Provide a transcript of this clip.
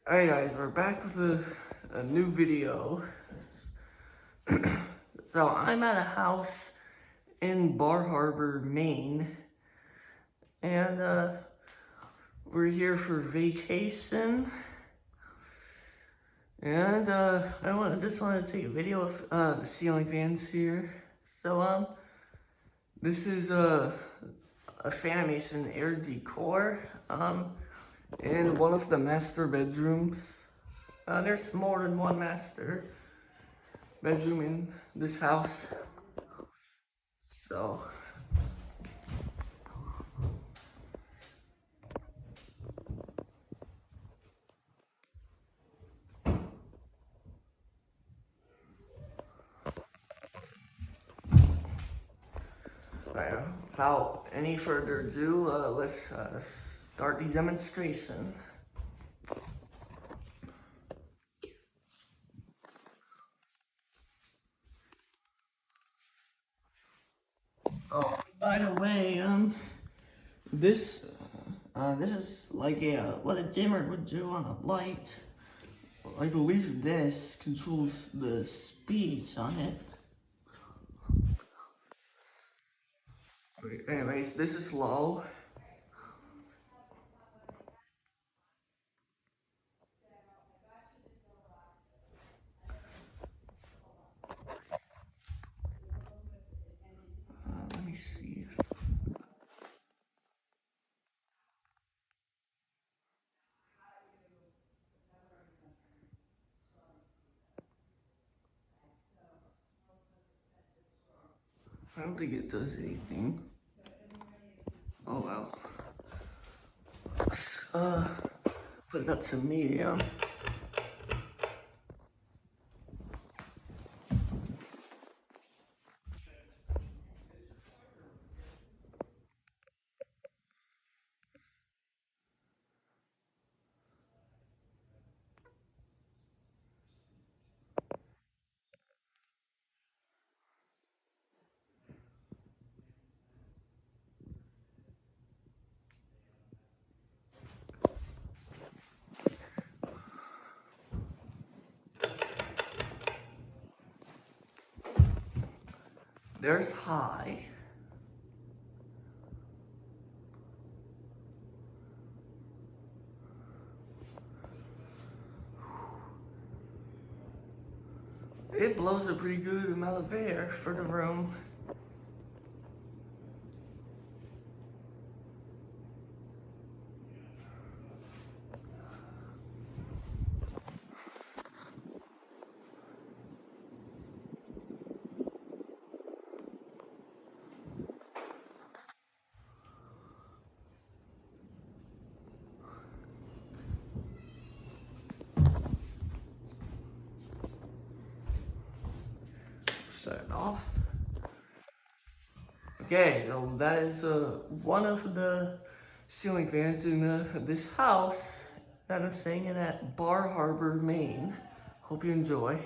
Alright guys, we're back with a new video. So I'm at a house in Bar Harbor, Maine, and we're here for vacation. And just want to take a video of the ceiling fans here. So this is a Fanimation Aire Decor in one of the master bedrooms. There's more than one master bedroom in this house. So without any further ado, let's start the demonstration. Oh, by the way, this is like what a dimmer would do on a light. I believe this controls the speeds on it. Anyways, this is low. Let me see. I don't think it does anything. Oh well. Let's put it up to medium. There's high. It blows a pretty good amount of air for the room. Set it off. Okay, so that is one of the ceiling fans in this house that I'm staying in at Bar Harbor, Maine. Hope you enjoy.